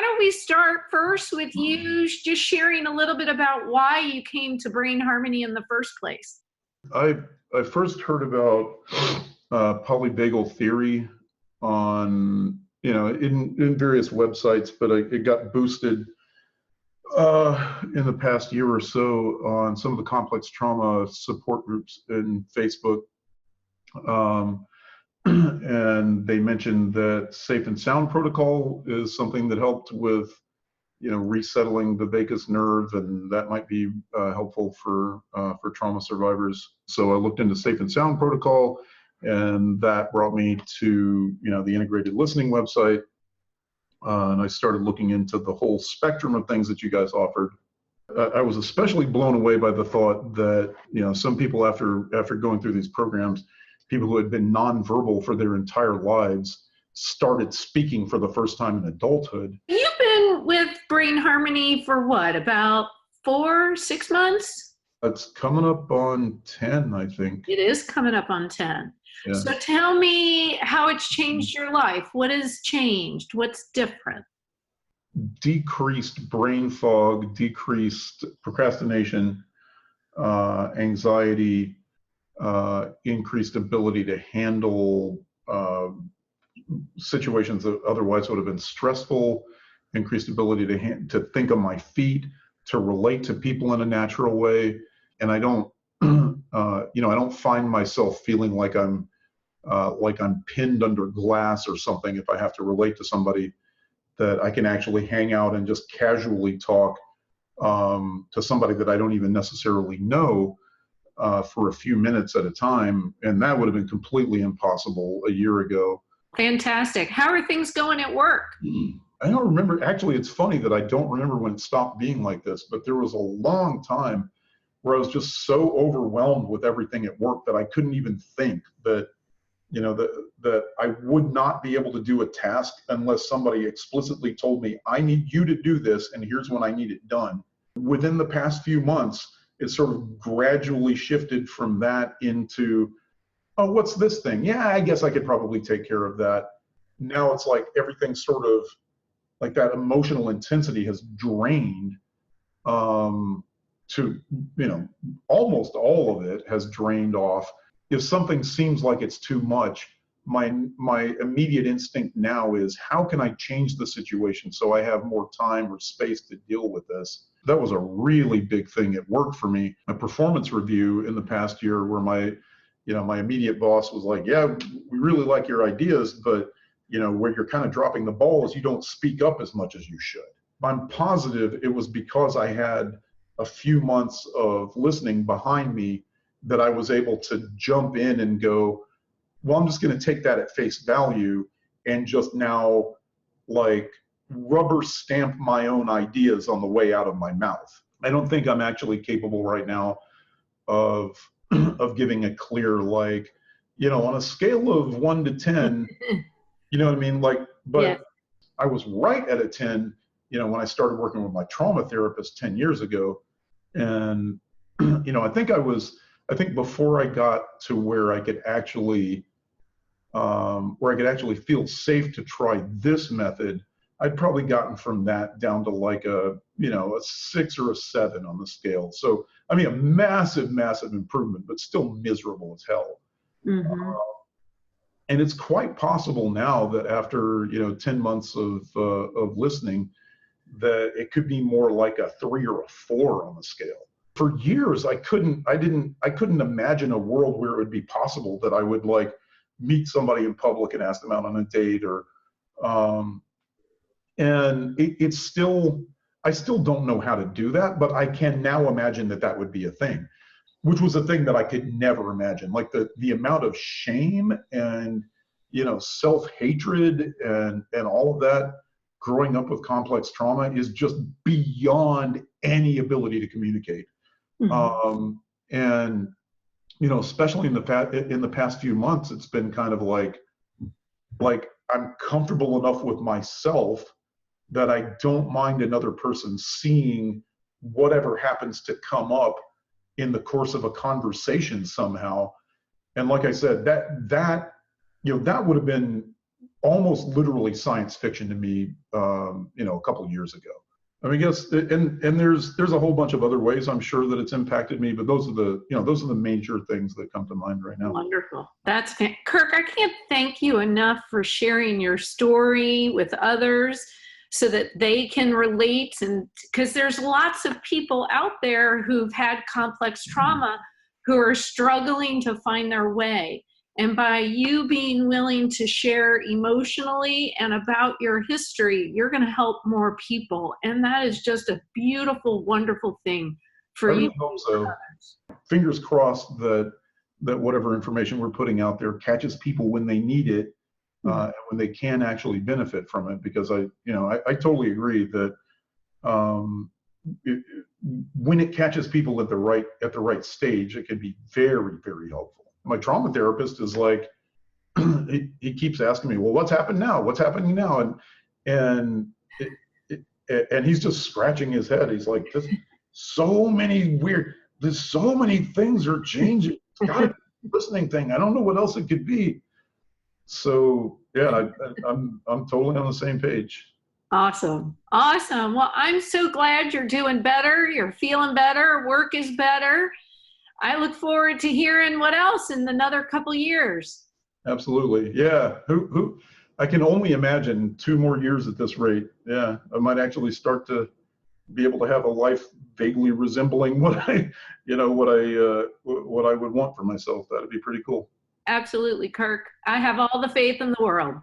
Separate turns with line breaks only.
why don't we start first with you just sharing a little bit about why you came to Brain Harmony in the first place?
I first heard about polyvagal theory on, in various websites, but it got boosted in the past year or so on some of the complex trauma support groups in Facebook. And they mentioned that safe and sound protocol is something that helped with, resettling the vagus nerve, and that might be helpful for trauma survivors. So I looked into safe and sound protocol, and that brought me to, the integrated listening website. And I started looking into the whole spectrum of things that you guys offered. I was especially blown away by the thought that, some people after going through these programs, people who had been nonverbal for their entire lives started speaking for the first time in adulthood.
You've been with Brain Harmony for what, about 6 months?
It's coming up on 10, I think.
It is coming up on 10. Yeah. So tell me how it's changed your life. What has changed? What's different?
Decreased brain fog, decreased procrastination, anxiety, increased ability to handle situations that otherwise would have been stressful, increased ability to think on my feet, to relate to people in a natural way. And I don't, I don't find myself feeling like I'm pinned under glass or something if I have to relate to somebody, that I can actually hang out and just casually talk to somebody that I don't even necessarily know for a few minutes at a time. And that would have been completely impossible a year ago.
Fantastic. How are things going at work?
I don't remember. Actually, it's funny that I don't remember when it stopped being like this, but there was a long time where I was just so overwhelmed with everything at work that I couldn't even think that, that I would not be able to do a task unless somebody explicitly told me, I need you to do this, and here's when I need it done. Within the past few months, it sort of gradually shifted from that into, oh, what's this thing? Yeah, I guess I could probably take care of that. Now it's like everything sort of, like that emotional intensity has drained to, almost all of it has drained off. If something seems like it's too much, my immediate instinct now is, how can I change the situation so I have more time or space to deal with this? That was a really big thing at work for me. A performance review in the past year where my immediate boss was like, yeah, we really like your ideas, but where you're kind of dropping the ball is you don't speak up as much as you should. I'm positive it was because I had a few months of listening behind me that I was able to jump in and go, well, I'm just going to take that at face value and just now like rubber stamp my own ideas on the way out of my mouth. I don't think I'm actually capable right now of giving a clear, like, on a scale of 1 to 10, you know what I mean? Like, but yeah. I was right at a 10, when I started working with my trauma therapist 10 years ago. And, I think before I got to where I could actually feel safe to try this method, I'd probably gotten from that down to like a 6 or a 7 on the scale. So, I mean, a massive, massive improvement, but still miserable as hell. Mm-hmm. And it's quite possible now that after, 10 months of listening, that it could be more like a 3 or a 4 on the scale. For years, I couldn't imagine a world where it would be possible that I would like meet somebody in public and ask them out on a date, or, and I still don't know how to do that, but I can now imagine that would be a thing, which was a thing that I could never imagine. Like the amount of shame and, self-hatred and all of that growing up with complex trauma is just beyond any ability to communicate. Mm-hmm. And, especially in the past few months, it's been kind of like I'm comfortable enough with myself that I don't mind another person seeing whatever happens to come up in the course of a conversation somehow. And like I said, that would have been almost literally science fiction to me, a couple of years ago. I mean, yes, and there's a whole bunch of other ways I'm sure that it's impacted me, but those are the major things that come to mind right now.
Wonderful. Kirk, I can't thank you enough for sharing your story with others so that they can relate. And because there's lots of people out there who've had complex trauma who are struggling to find their way. And by you being willing to share emotionally and about your history, you're going to help more people. And that is just a beautiful, wonderful thing for you.
I really hope so. Fingers crossed that whatever information we're putting out there catches people when they need it, and when they can actually benefit from it. Because I totally agree that when it catches people at the right stage, it can be very, very helpful. My trauma therapist is like, he keeps asking me, well, what's happened now? What's happening now? And he's just scratching his head. He's like, there's so many things are changing. It's got to be a listening thing. I don't know what else it could be. So yeah, I'm totally on the same page.
Awesome. Well, I'm so glad you're doing better. You're feeling better. Work is better. I look forward to hearing what else in another couple years.
Absolutely. Yeah. I can only imagine 2 more years at this rate. Yeah. I might actually start to be able to have a life vaguely resembling what I would want for myself. That'd be pretty cool.
Absolutely, Kirk. I have all the faith in the world.